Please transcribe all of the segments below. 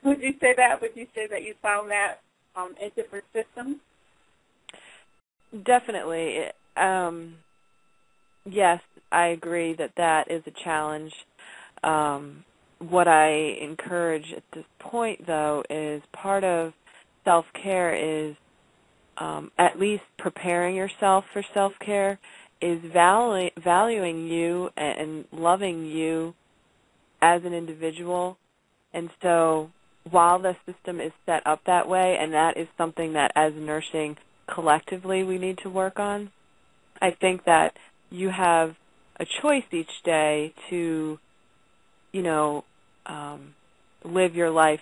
Would you say that? Would you say that you found that in different systems? Definitely. Yes, I agree that that is a challenge. What I encourage at this point, though, is part of self-care is at least preparing yourself for self-care, is valuing you and loving you as an individual. And so while the system is set up that way, and that is something that as nursing collectively we need to work on, I think that you have a choice each day to, live your life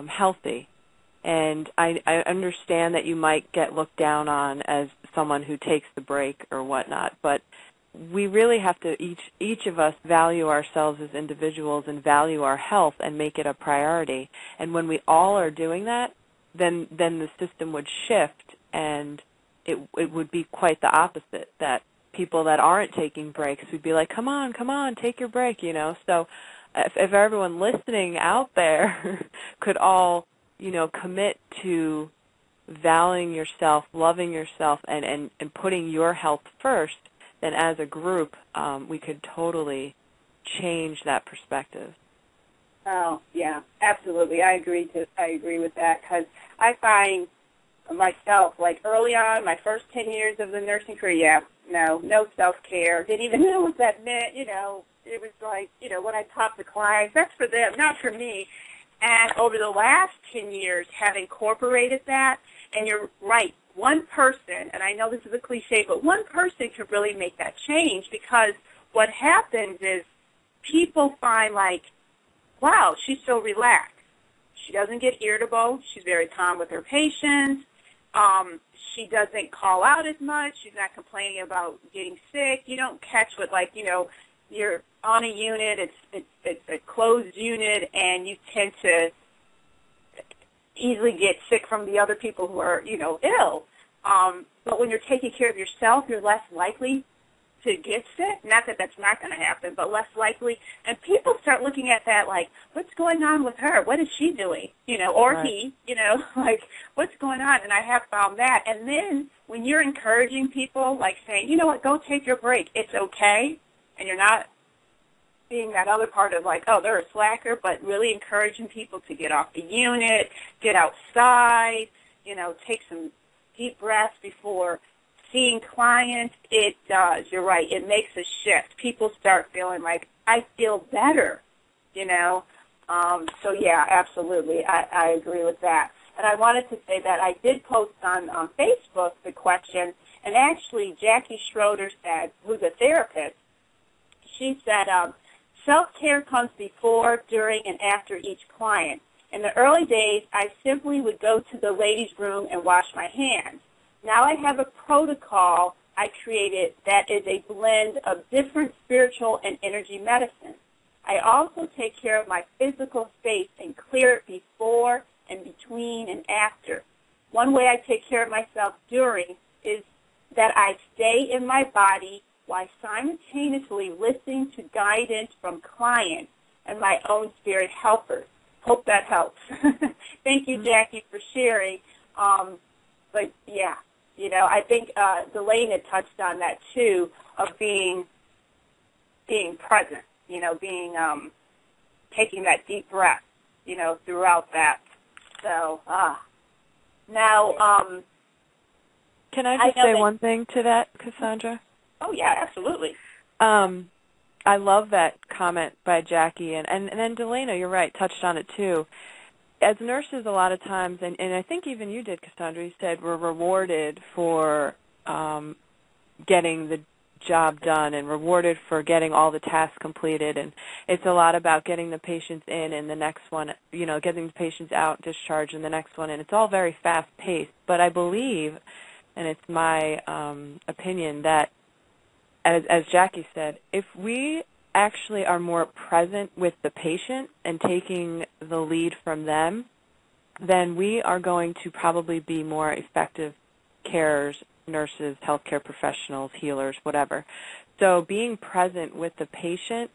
healthy. And I understand that you might get looked down on as someone who takes the break or whatnot, but we really have to each of us value ourselves as individuals and value our health and make it a priority. And when we all are doing that, then the system would shift, and it would be quite the opposite, that people that aren't taking breaks would be like, come on, take your break, So if everyone listening out there could all, commit to valuing yourself, loving yourself, and putting your health first, then as a group, we could totally change that perspective. Oh, yeah, absolutely. I agree with that, because I find myself, like early on, my first 10 years of the nursing career, no self-care, didn't even know what that meant, It was like, when I taught the clients, that's for them, not for me. And over the last 10 years, have incorporated that, and you're right, one person, and I know this is a cliche, but one person could really make that change, because what happens is people find like, wow, she's so relaxed. She doesn't get irritable. She's very calm with her patients. She doesn't call out as much. She's not complaining about getting sick. You don't catch what, like, you're on a unit, it's a closed unit, and you tend to easily get sick from the other people who are, ill. But when you're taking care of yourself, you're less likely to get sick. Not that that's not going to happen, but less likely. And people start looking at that like, what's going on with her? What is she doing? Or right. He, like, what's going on? And I have found that. And then when you're encouraging people, like saying, you know what, go take your break. It's okay. And you're not being that other part of like, oh, they're a slacker, but really encouraging people to get off the unit, get outside, take some deep breaths before seeing clients. It does. You're right. It makes a shift. People start feeling like, I feel better, So, yeah, absolutely. I agree with that. And I wanted to say that I did post on Facebook the question, and actually Jackie Schroeder said, who's a therapist, she said, self-care comes before, during, and after each client. In the early days, I simply would go to the ladies' room and wash my hands. Now I have a protocol I created that is a blend of different spiritual and energy medicine. I also take care of my physical space and clear it before and between and after. One way I take care of myself during is that I stay in my body while simultaneously listening to guidance from clients and my own spirit helpers. Hope that helps. Thank you, Jackie, for sharing. But, yeah, I think Delane had touched on that, too, of being present, taking that deep breath, throughout that. So, now. Can I just say one thing to that, Cassandra? Oh, yeah, absolutely. I love that comment by Jackie, and then Delana, you're right, touched on it too. As nurses, a lot of times, and I think even you did, Cassandra, you said we're rewarded for getting the job done and rewarded for getting all the tasks completed, and it's a lot about getting the patients in and the next one, getting the patients out, discharged, and the next one, and it's all very fast-paced. But I believe, and it's my opinion, that as Jackie said, if we actually are more present with the patient and taking the lead from them, then we are going to probably be more effective carers, nurses, healthcare professionals, healers, whatever. So being present with the patient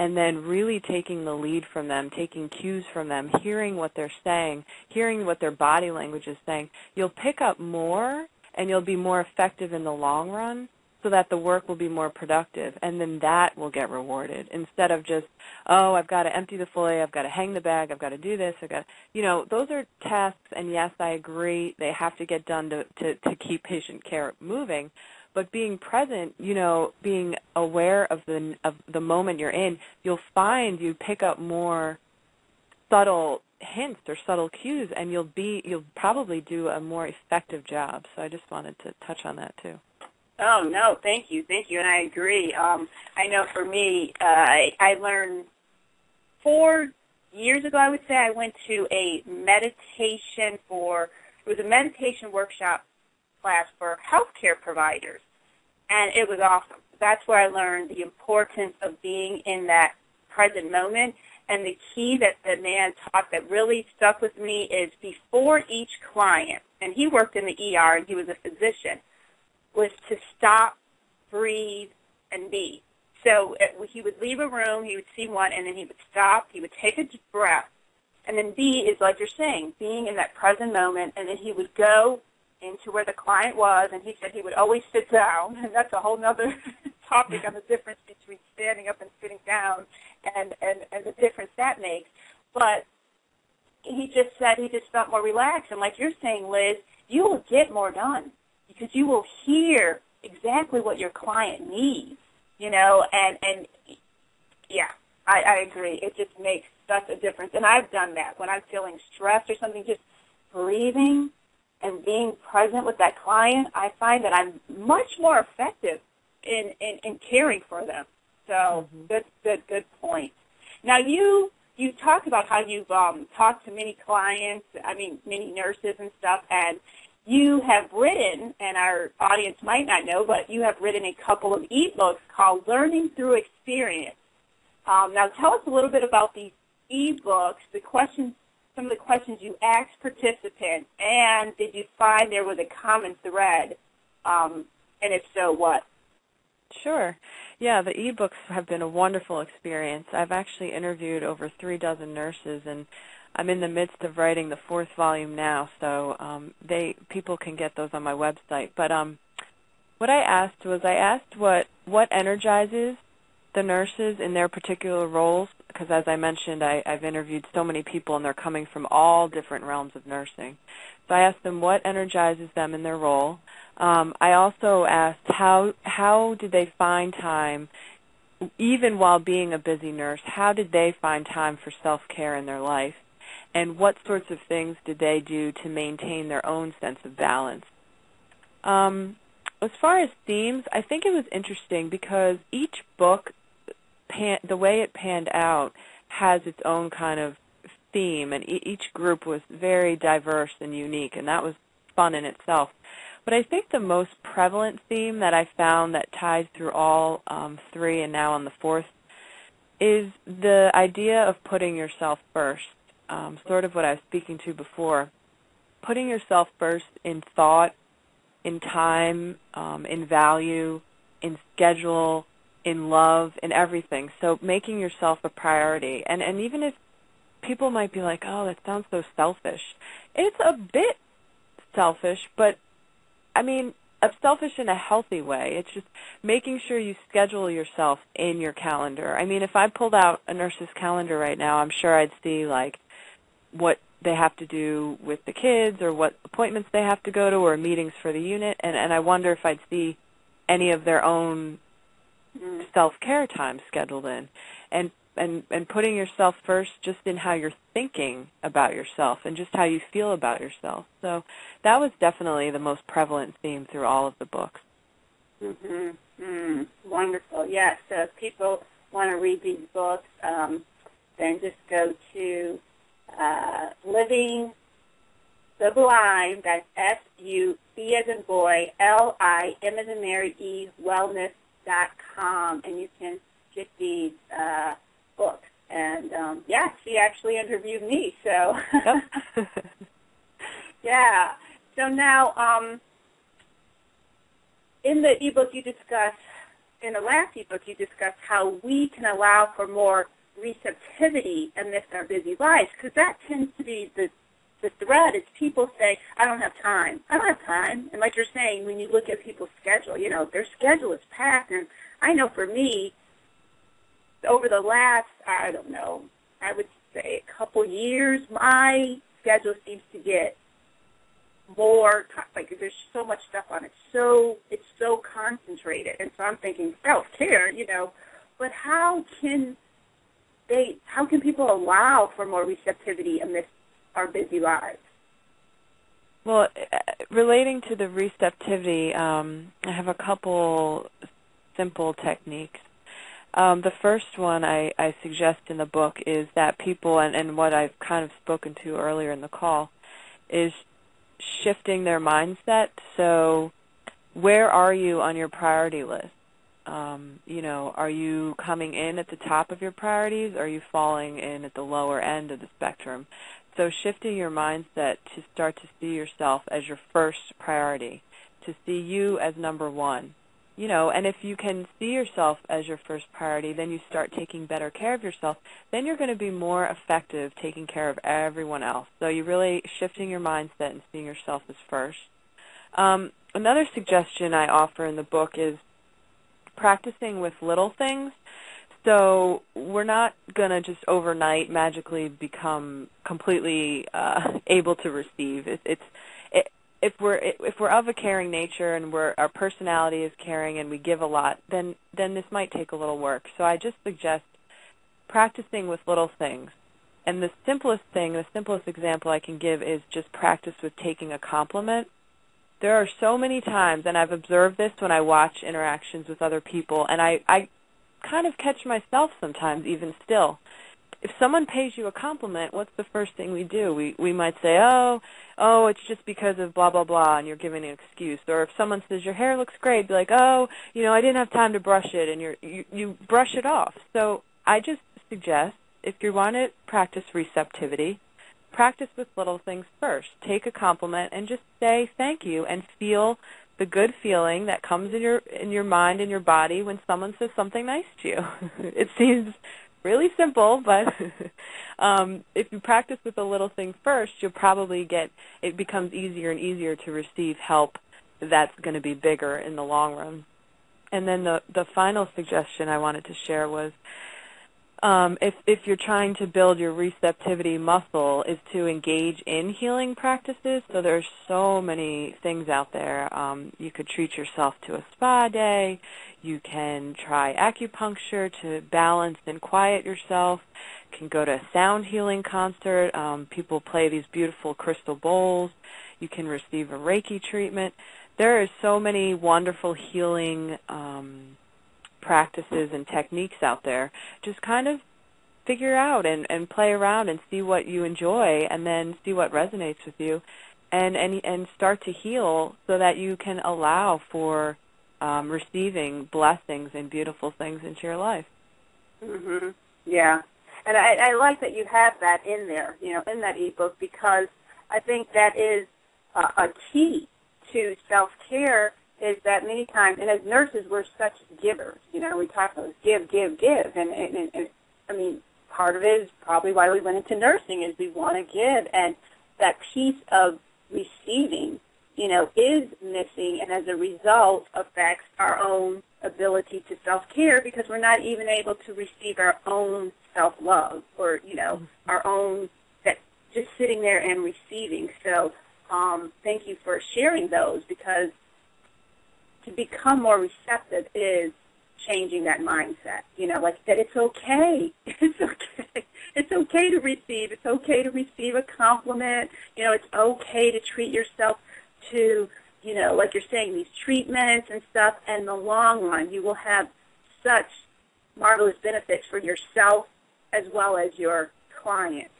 and then really taking the lead from them, taking cues from them, hearing what they're saying, hearing what their body language is saying, you'll pick up more and you'll be more effective in the long run so that the work will be more productive, and then that will get rewarded instead of just, oh, I've got to empty the foyer, I've got to hang the bag, I've got to do this, those are tasks, and yes, I agree, they have to get done to keep patient care moving, but being present, being aware of the moment you're in, you'll find you pick up more subtle hints or subtle cues, and you'll probably do a more effective job. So I just wanted to touch on that too. Oh, no, thank you, and I agree. I know for me, I learned 4 years ago, I would say, I went to a meditation workshop class for healthcare providers, and it was awesome. That's where I learned the importance of being in that present moment, and the key that the man taught that really stuck with me is before each client, and he worked in the ER and he was a physician, was to stop, breathe, and be. So he would leave a room, he would see one, and then he would stop, he would take a breath, and then be is like you're saying, being in that present moment, and then he would go into where the client was, and he said he would always sit down, and that's a whole other topic on the difference between standing up and sitting down and the difference that makes. But he just said he just felt more relaxed, and like you're saying, Liz, you will get more done, because you will hear exactly what your client needs, and yeah, I agree. It just makes such a difference. And I've done that when I'm feeling stressed or something, just breathing and being present with that client, I find that I'm much more effective in caring for them. So good point. Now you talked about how you've talked to many clients, many nurses and stuff, and you have written, and our audience might not know, but you have written a couple of ebooks called Learning Through Experience. Now tell us a little bit about these ebooks, some of the questions you asked participants, and did you find there was a common thread, and if so, what? Sure. Yeah, the ebooks have been a wonderful experience. I've actually interviewed over 36 nurses, and I'm in the midst of writing the 4th volume now, so people can get those on my website. But what I asked was what energizes the nurses in their particular roles, because as I mentioned, I've interviewed so many people, and they're coming from all different realms of nursing. So I asked them what energizes them in their role. I also asked how did they find time, even while being a busy nurse, how did they find time for self-care in their life? And what sorts of things did they do to maintain their own sense of balance? As far as themes, I think it was interesting because each book, the way it panned out, has its own kind of theme, and each group was very diverse and unique, and that was fun in itself. But I think the most prevalent theme that I found that ties through all 3 and now on the 4th is the idea of putting yourself first. Sort of what I was speaking to before, putting yourself first in thought, in time, in value, in schedule, in love, in everything. So making yourself a priority. And even if people might be like, oh, that sounds so selfish, it's a bit selfish, but selfish in a healthy way. It's just making sure you schedule yourself in your calendar. If I pulled out a nurse's calendar right now, I'm sure I'd see what they have to do with the kids or what appointments they have to go to or meetings for the unit, and I wonder if I'd see any of their own self-care time scheduled in. And putting yourself first just in how you're thinking about yourself and just how you feel about yourself. So that was definitely the most prevalent theme through all of the books. Wonderful. Yes, so if people want to read these books, then just go to Living the Blind, that's S-U-B as in boy, L-I-M as in Mary, E, wellness.com, and you can get these books. And, she actually interviewed me, so. Yep. Yeah. So now, in the ebook you discuss in the last ebook, you discussed how we can allow for more receptivity amidst our busy lives, because that tends to be the thread is people say, I don't have time. I don't have time. And like you're saying, when you look at people's schedule, their schedule is packed. And I know for me, over the last, I don't know, I would say a couple years, my schedule seems to get more, like there's so much stuff on it. So it's so concentrated. And so I'm thinking self-care, but how can people allow for more receptivity amidst our busy lives? Well, relating to the receptivity, I have a couple simple techniques. The first one I suggest in the book is that people, and what I've kind of spoken to earlier in the call, is shifting their mindset. So where are you on your priority list? Are you coming in at the top of your priorities, or are you falling in at the lower end of the spectrum? So shifting your mindset to start to see yourself as your first priority, to see you as number one. And if you can see yourself as your first priority, then you start taking better care of yourself. Then you're going to be more effective taking care of everyone else. So you're really shifting your mindset and seeing yourself as first. Another suggestion I offer in the book is practicing with little things. So we're not going to just overnight magically become completely able to receive. If we're of a caring nature and our personality is caring and we give a lot, then this might take a little work. So I just suggest practicing with little things. And the simplest example I can give is just practice with taking a compliment. There are so many times, and I've observed this when I watch interactions with other people, and I kind of catch myself sometimes even still. If someone pays you a compliment, what's the first thing we do? We might say, oh, it's just because of blah, blah, blah, and you're giving an excuse. Or if someone says, your hair looks great, be like, I didn't have time to brush it, and you brush it off. So I just suggest, if you want to practice receptivity, practice with little things first. Take a compliment and just say thank you and feel the good feeling that comes in your mind and your body when someone says something nice to you. It seems really simple, but if you practice with a little thing first, you'll probably it becomes easier and easier to receive help that's going to be bigger in the long run. And then the final suggestion I wanted to share was if you're trying to build your receptivity muscle, is to engage in healing practices. So there's so many things out there. You could treat yourself to a spa day. You can try acupuncture to balance and quiet yourself. You can go to a sound healing concert. People play these beautiful crystal bowls. You can receive a Reiki treatment. There are so many wonderful healing practices and techniques out there. Just kind of figure out and play around and see what you enjoy, and then see what resonates with you, and start to heal so that you can allow for receiving blessings and beautiful things into your life. Mm-hmm. Yeah. And I like that you have that in there, in that ebook, because I think that is a key to self-care, is that many times, and as nurses, we're such givers. We talk about give, and I mean, part of it is probably why we went into nursing, is we want to give, and that piece of receiving, is missing, and as a result affects our own ability to self-care, because we're not even able to receive our own self-love, or, our own, that just sitting there and receiving. So thank you for sharing those, because to become more receptive is changing that mindset, like that it's okay. It's okay. It's okay to receive. It's okay to receive a compliment. It's okay to treat yourself to, like you're saying, these treatments and stuff. And in the long run, you will have such marvelous benefits for yourself as well as your clients,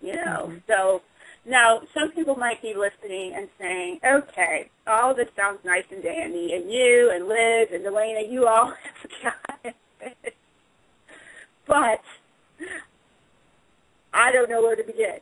Mm-hmm. So now, some people might be listening and saying, okay, all this sounds nice and dandy, and you and Liz and Delana, you all have got it. But I don't know where to begin.